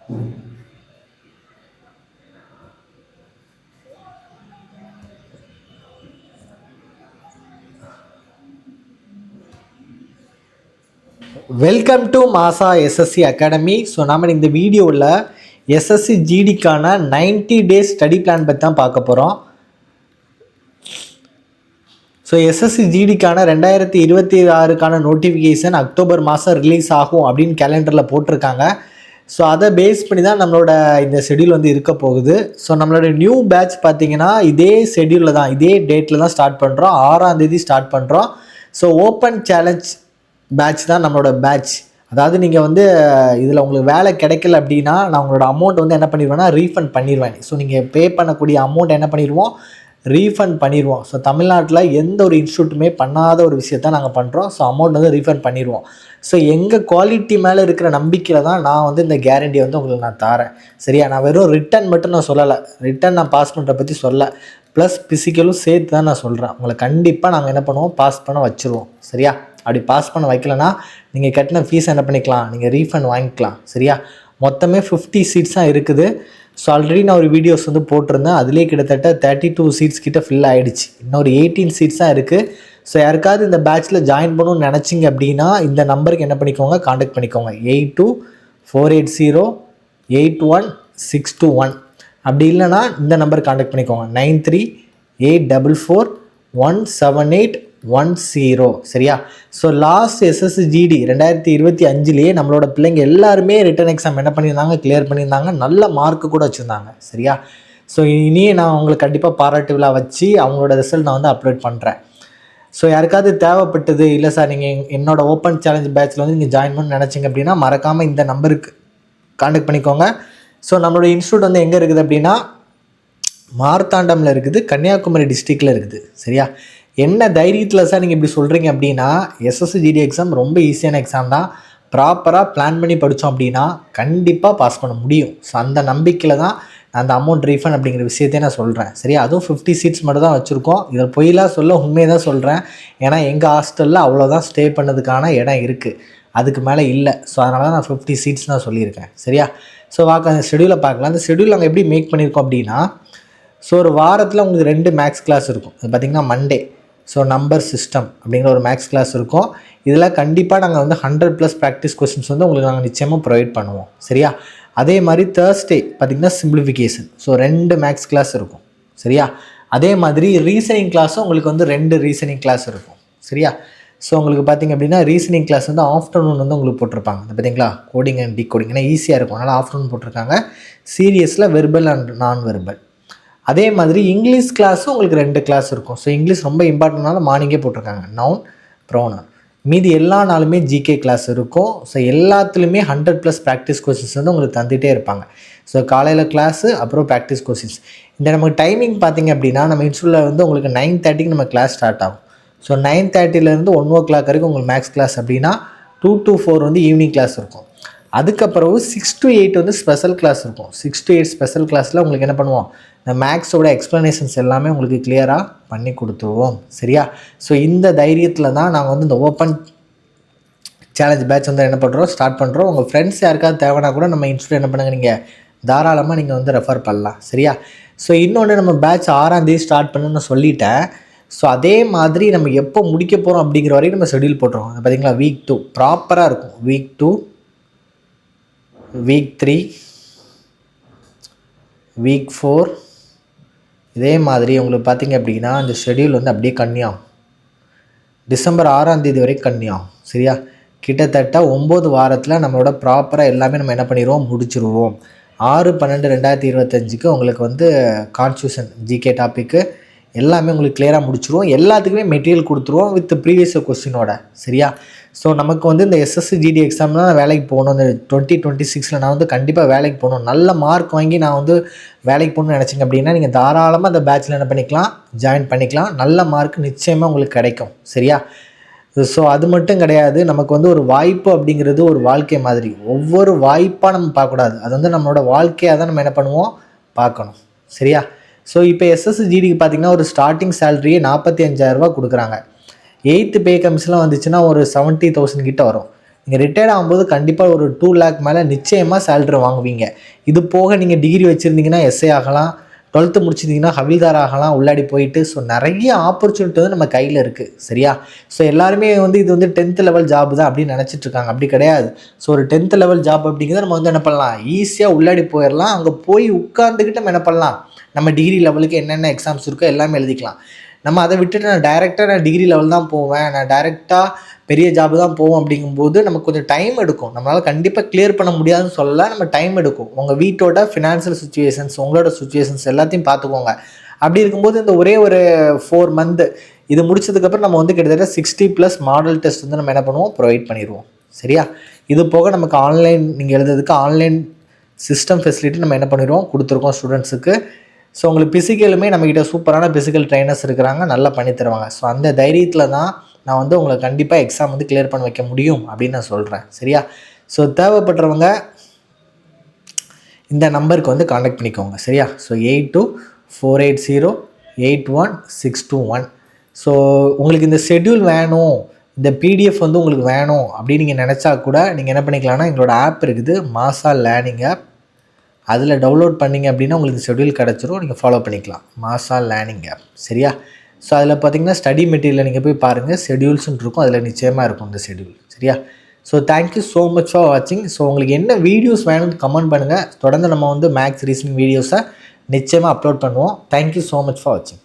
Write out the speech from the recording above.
Welcome to மாசா SSC academy. So நாம் இந்த வீடியோவில் எஸ்எஸ்சி ஜிடிக்கான 90 டேஸ் ஸ்டடி பிளான் பற்றி தான் பார்க்க போகிறோம். ஸோ எஸ்எஸ்சி ஜிடிக்கான 2026க்கான நோட்டிஃபிகேஷன் அக்டோபர் மாதம் ரிலீஸ் ஆகும் அப்படின்னு கேலண்டரில் போட்டிருக்காங்க. ஸோ அதை பேஸ் பண்ணி தான் நம்மளோட இந்த ஷெடியூல் வந்து இருக்க போகுது. ஸோ நம்மளோட நியூ பேட்ச் பார்த்திங்கன்னா இதே ஷெடியூலில் தான், இதே டேட்டில் தான் ஸ்டார்ட் பண்ணுறோம். 6ஆம் தேதி ஸ்டார்ட் பண்ணுறோம். ஸோ ஓப்பன் சேலஞ்ச் பேட்ச் தான் நம்மளோட பேட்ச். அதாவது நீங்கள் வந்து இதில் உங்களுக்கு வேலை கிடைக்கல அப்படின்னா நான் உங்களோட அமௌண்ட் வந்து என்ன பண்ணிடுவேன்னா ரீஃபண்ட் பண்ணிடுவேன். ஸோ நீங்கள் பே பண்ணக்கூடிய அமௌண்ட் என்ன பண்ணிடுவோம், ரீஃபண்ட் பண்ணிடுவோம். ஸோ தமிழ்நாட்டில் எந்த ஒரு இன்ஸ்டியூட்டுமே பண்ணாத ஒரு விஷயத்த நாங்கள் பண்ணுறோம். ஸோ அமௌண்ட் வந்து ரீஃபண்ட் பண்ணிடுவோம். ஸோ எங்கள் குவாலிட்டி மேலே இருக்கிற நம்பிக்கையில் தான் நான் வந்து இந்த கேரண்டியை வந்து உங்களுக்கு நான் தரேன். சரியா? நான் வெறும் ரிட்டன் மட்டும் நான் சொல்லலை, ரிட்டன் நான் பாஸ் பண்ணுற பற்றி சொல்ல, ப்ளஸ் ஃபிசிக்கலும் சேர்த்து தான் நான் சொல்கிறேன். உங்களை கண்டிப்பாக நாங்கள் என்ன பண்ணுவோம், பாஸ் பண்ண வச்சுருவோம். சரியா? அப்படி பாஸ் பண்ண வைக்கலனா நீங்கள் கட்டின ஃபீஸ் என்ன பண்ணிக்கலாம், நீங்கள் ரீஃபண்ட் வாங்கிக்கலாம். சரியா? மொத்தமே 50 சீட்ஸ் தான் இருக்குது. ஸோ ஆல்ரெடி நான் ஒரு வீடியோஸ் வந்து போட்டிருந்தேன். அதிலே கிட்டத்தட்ட 32 சீட்ஸ் கிட்ட ஃபில் ஆகிடுச்சு. இன்னொரு 18 சீட்ஸ் தான் இருக்குது. ஸோ யாருக்காவது இந்த பேட்சில் ஜாயின் பண்ணணும்னு நினச்சிங்க அப்படின்னா இந்த நம்பருக்கு என்ன பண்ணிக்கோங்க, காண்டாக்ட் பண்ணிக்கோங்க. 8248081621. அப்படி இல்லைனா இந்த நம்பர் காண்டாக்ட் பண்ணிக்கோங்க, 9384178110. சரியா? ஸோ லாஸ்ட் எஸ்எஸ்சி ஜிடி 2025லேயே நம்மளோட பிள்ளைங்க எல்லாருமே ரிட்டன் எக்ஸாம் என்ன பண்ணியிருந்தாங்க, கிளியர் பண்ணியிருந்தாங்க. நல்ல மார்க்கு கூட வச்சுருந்தாங்க. சரியா? ஸோ இனியே நான் உங்களுக்கு கண்டிப்பாக பாராட்டு விழா வச்சு அவங்களோட ரிசல்ட் நான் வந்து அப்லோட் பண்ணுறேன். ஸோ யாருக்காவது தேவைப்பட்டது, இல்லை சார் நீங்கள் என்னோட ஓப்பன் சேலஞ்ச் பேட்சில் வந்து நீங்கள் ஜாயின் பண்ண நினச்சிங்க அப்படின்னா மறக்காமல் இந்த நம்பருக்கு காண்டாக்ட் பண்ணிக்கோங்க. ஸோ நம்மளோட இன்ஸ்டியூட் வந்து எங்கே இருக்குது அப்படின்னா மார்த்தாண்டமில் இருக்குது, கன்னியாகுமரி டிஸ்ட்ரிக்டில் இருக்குது. சரியா? என்ன தைரியத்தில் சார் நீங்கள் இப்படி சொல்கிறீங்க அப்படின்னா, எஸ்எஸ்சி ஜிடி எக்ஸாம் ரொம்ப ஈஸியான எக்ஸாம் தான். ப்ராப்பராக பிளான் பண்ணி படித்தோம் அப்படின்னா கண்டிப்பாக பாஸ் பண்ண முடியும். ஸோ அந்த நம்பிக்கையில் தான் அந்த அமௌண்ட் ரீஃபண்ட் அப்படிங்கிற விஷயத்தையே நான் சொல்கிறேன். சரியா? அதுவும் 50 சீட்ஸ் மட்டும் தான் வச்சுருக்கோம். இதில் பொய்லாம் சொல்ல உண்மையை தான் சொல்கிறேன். ஏன்னா எங்கள் ஹாஸ்டலில் அவ்வளோதான் ஸ்டே பண்ணதுக்கான இடம் இருக்குது, அதுக்கு மேலே இல்லை. ஸோ அதனால தான் நான் 50 சீட்ஸ் தான் சொல்லியிருக்கேன். சரியா? ஸோ வாங்க அந்த ஷெடியூலை பார்க்கலாம். அந்த ஷெடியூல் நாங்கள் எப்படி மேக் பண்ணியிருக்கோம் அப்படின்னா, ஸோ ஒரு வாரத்தில் உங்களுக்கு 2 மேக்ஸ் கிளாஸ் இருக்கும். அது பார்த்திங்கன்னா மண்டே ஸோ நம்பர் சிஸ்டம் அப்படிங்கிற ஒரு மேக்ஸ் கிளாஸ் இருக்கும். இதில் கண்டிப்பாக நாங்கள் வந்து 100+ ப்ராக்டிஸ் கொஸ்டின்ஸ் வந்து உங்களுக்கு நாங்கள் நிச்சயமாக ப்ரொவைட் பண்ணுவோம். சரியா? அதே மாதிரி தேர்ஸ்டே பார்த்திங்கன்னா சிம்பிளிஃபிகேஷன். ஸோ 2 மேக்ஸ் கிளாஸ் இருக்கும். சரியா? அதே மாதிரி ரீசனிங் கிளாஸும் உங்களுக்கு வந்து 2 ரீசனிங் கிளாஸ் இருக்கும். சரியா? ஸோ உங்களுக்கு பார்த்திங்க அப்படின்னா ரீசனிங் கிளாஸ் வந்து ஆஃப்டர்நூன் வந்து உங்களுக்கு போட்டிருப்பாங்க. அது பார்த்திங்களா, கோடிங் அண்ட் டிகோடிங், ஏன்னா ஈஸியாக இருக்கும், அதனால் ஆஃப்டர்நூன் போட்டிருக்காங்க. சீரியஸில் வெர்பல் அண்ட் நான் வெர்பல். அதே மாதிரி இங்கிலீஷ் கிளாஸும் உங்களுக்கு 2 கிளாஸ் இருக்கும். ஸோ இங்கிலீஷ் ரொம்ப இம்பார்ட்டன்ட்னால மார்னிங்கே போட்டிருக்காங்க, நவுன் ப்ரோனவுன். மீதி எல்லா நாளுமே ஜிகே கிளாஸ் இருக்கும். ஸோ எல்லாத்துலேயுமே 100+ ப்ராக்டிஸ் கொஸ்டின்ஸ் வந்து உங்களுக்கு தந்துகிட்டே இருப்பாங்க. ஸோ காலையில் கிளாஸு, அப்புறம் ப்ராக்டிஸ் கொஸ்டின்ஸ். இந்த நமக்கு டைமிங் பார்த்திங்க அப்படின்னா நம்ம இன்ஸ்டியூட்டில் வந்து உங்களுக்கு 9:30க்கு நம்ம கிளாஸ் ஸ்டார்ட் ஆகும். ஸோ 9:30லேருந்து 1 o'clock வரைக்கும் உங்களுக்கு மேக்ஸ் கிளாஸ் அப்படின்னா 2 to 4 வந்து ஈவினிங் கிளாஸ் இருக்கும். அதுக்கப்புறம் 6 to 8 வந்து ஸ்பெஷல் கிளாஸ் இருக்கும். 6 to 8 ஸ்பெஷல் கிளாஸில் உங்களுக்கு என்ன பண்ணுவோம், இந்த மேக்ஸோட எக்ஸ்ப்ளனேஷன்ஸ் எல்லாமே உங்களுக்கு கிளியராக பண்ணி கொடுத்துருவோம். சரியா? ஸோ இந்த தைரியத்தில் தான் நாங்கள் வந்து இந்த ஓப்பன் சேலஞ்ச் பேட்ச் வந்து என்ன பண்ணுறோம், ஸ்டார்ட் பண்ணுறோம். உங்கள் ஃப்ரெண்ட்ஸ் யாருக்காவது தேவைன்னா கூட நம்ம இன்ஸ்டியூட் என்ன பண்ணுங்க, நீங்கள் தாராளமாக நீங்கள் வந்து ரெஃபர் பண்ணலாம். சரியா? ஸோ இன்னொன்று நம்ம பேட்ச் 6ஆம் தேதி ஸ்டார்ட் பண்ணுன்னு சொல்லிட்டேன். ஸோ அதே மாதிரி நம்ம எப்போ முடிக்க போகிறோம் அப்படிங்கிற வரைக்கும் நம்ம ஷெடியூல் போட்டுருவோம். பார்த்திங்களா, வீக் 2 ப்ராப்பராக இருக்கும். வீக் 2, வீக் 3, வீக் 4, இதே மாதிரி உங்களுக்கு பார்த்திங்க அப்படின்னா இந்த ஷெடியூல் வந்து அப்படியே கன்னியாகும். டிசம்பர் 6ஆம் தேதி வரைக்கும் கன்னியாகும். சரியா? கிட்டத்தட்ட 9 வாரத்தில் நம்மளோட ப்ராப்பராக எல்லாமே நம்ம என்ன பண்ணிடுவோம், முடிச்சிருவோம். 6/12/2025க்கு உங்களுக்கு வந்து கான்ஸ்டியூஷன் ஜிகே டாப்பிக்கு எல்லாமே உங்களுக்கு கிளியராக முடிச்சிருவோம். எல்லாத்துக்குமே மெட்டீரியல் கொடுத்துருவோம் வித் ப்ரீவியஸ் கொஸ்டினோட. சரியா? ஸோ நமக்கு வந்து இந்த எஸ்எஸ்சி ஜிடி எக்ஸாம்லாம் நான் வேலைக்கு போகணும். இந்த 2026ல் நான் வந்து கண்டிப்பாக வேலைக்கு போகணும், நல்ல மார்க் வாங்கி நான் வந்து வேலைக்கு போகணும்னு நினச்சிங்க அப்படின்னா நீங்கள் தாராளமாக அந்த பேட்சில் என்ன பண்ணிக்கலாம், ஜாயின் பண்ணிக்கலாம். நல்ல மார்க் நிச்சயமாக உங்களுக்கு கிடைக்கும். சரியா? ஸோ அது மட்டும் கிடையாது, நமக்கு வந்து ஒரு வாய்ப்பு அப்படிங்கிறது ஒரு வாழ்க்கை மாதிரி. ஒவ்வொரு வாய்ப்பாக நம்ம பார்க்கக்கூடாது, அது வந்து நம்மளோட வாழ்க்கையாக தான் நம்ம என்ன பண்ணுவோம், பார்க்கணும். சரியா? ஸோ இப்போ எஸ்எஸ்சி ஜிடிக்கு பார்த்திங்கன்னா ஒரு ஸ்டார்டிங் சேலரியே 45,000 ரூபா கொடுக்குறாங்க. 8th பே கமிஷன்லாம் வந்துச்சுன்னா ஒரு 70,000 கிட்ட வரும். நீங்கள் ரிட்டையர்ட் ஆகும்போது கண்டிப்பாக ஒரு 2 lakh மேலே நிச்சயமாக சேலரி வாங்குவீங்க. இது போக நீங்கள் டிகிரி வச்சுருந்தீங்கன்னா எஸ்ஐ ஆகலாம், 12th முடிச்சிருந்தீங்கன்னா ஹவில்தார் ஆகலாம் உள்ளாடி போயிட்டு. ஸோ நிறைய ஆப்பர்ச்சுனிட்டி வந்து நம்ம கையில் இருக்குது. சரியா? ஸோ எல்லாருமே வந்து இது வந்து 10th லெவல் ஜாப் தான் அப்படின்னு நினச்சிட்டு இருக்காங்க. அப்படி கிடையாது. ஸோ ஒரு 10th லெவல் ஜாப் அப்படிங்கிறத நம்ம வந்து என்ன பண்ணலாம், ஈஸியாக உள்ளாடி போயிடலாம். அங்கே போய் உட்காந்துக்கிட்டு நம்ம என்ன பண்ணலாம், நம்ம டிகிரி லெவலுக்கு என்னென்ன எக்ஸாம்ஸ் இருக்கோ எல்லாமே எழுதிக்கலாம். நம்ம அதை விட்டுட்டு நான் டிகிரி லெவல் தான் போவேன், நான் டைரெக்டாக பெரிய ஜாப் தான் போவோம் அப்படிங்கும்போது நமக்கு கொஞ்சம் டைம் எடுக்கும். நம்மளால் கண்டிப்பாக கிளியர் பண்ண முடியாதுன்னு சொல்லலை, நம்ம டைம் எடுக்கும். உங்கள் வீட்டோட ஃபினான்ஷியல் சுச்சுவேஷன்ஸ், உங்களோட சுச்சுவேஷன்ஸ் எல்லாத்தையும் பார்த்துக்கோங்க. அப்படி இருக்கும்போது இந்த ஒரே ஒரு 4 month இது முடிச்சதுக்கப்புறம் நம்ம வந்து கிட்டத்தட்ட 60+ மாடல் டெஸ்ட் வந்து நம்ம என்ன பண்ணுவோம், ப்ரொவைட் பண்ணிடுவோம். சரியா? இது போக நமக்கு ஆன்லைன், நீங்கள் எழுதுறதுக்கு ஆன்லைன் சிஸ்டம் ஃபெசிலிட்டி நம்ம என்ன பண்ணிடுவோம், கொடுத்துருக்கோம் ஸ்டூடெண்ட்ஸுக்கு. ஸோ உங்களுக்கு பிசிக்கலுமே நம்மக்கிட்ட சூப்பரான பிசிக்கல் ட்ரைனர்ஸ் இருக்கிறாங்க, நல்லா பண்ணி தருவாங்க. ஸோ அந்த தைரியத்தில் தான் நான் வந்து உங்களை கண்டிப்பாக எக்ஸாம் வந்து கிளியர் பண்ண வைக்க முடியும் அப்படின்னு நான் சொல்கிறேன். சரியா? ஸோ தேவைப்படுறவங்க இந்த நம்பருக்கு வந்து காண்டாக்ட் பண்ணிக்கோங்க. சரியா? ஸோ 8248081621. ஸோ உங்களுக்கு இந்த ஷெட்யூல் வேணும், இந்த பிடிஎஃப் வந்து உங்களுக்கு வேணும் அப்படின்னு நீங்கள் நினச்சா கூட நீங்கள் என்ன பண்ணிக்கலாம்னா, எங்களோட ஆப் இருக்குது, மாசா லேர்னிங் ஆப். அதில் டவுன்லோட் பண்ணிங்க அப்படின்னா உங்களுக்கு ஷெட்யூல் கிடச்சிரும், நீங்கள் ஃபாலோ பண்ணிக்கலாம். மாசா லேர்னிங் ஆப். சரியா? ஸோ அதில் பார்த்தீங்கன்னா ஸ்டடி மெட்டீரியல் நீங்கள் போய் பாருங்கள், ஷெட்யூல்ஸ்ன்னு இருக்கும், அதில் நிச்சயமாக இருக்கும் இந்த ஷெட்யூல். சரியா? So thank you so much for வாட்சிங். ஸோ உங்களுக்கு என்ன வீடியோஸ் வேணும்னு கமெண்ட் பண்ணுங்கள். தொடர்ந்து நம்ம வந்து மேக்ஸ் ரீசனிங் வீடியோஸை நிச்சயமாக அப்லோட் பண்ணுவோம். தேங்க்யூ ஸோ மச் ஃபார் வாட்சிங்.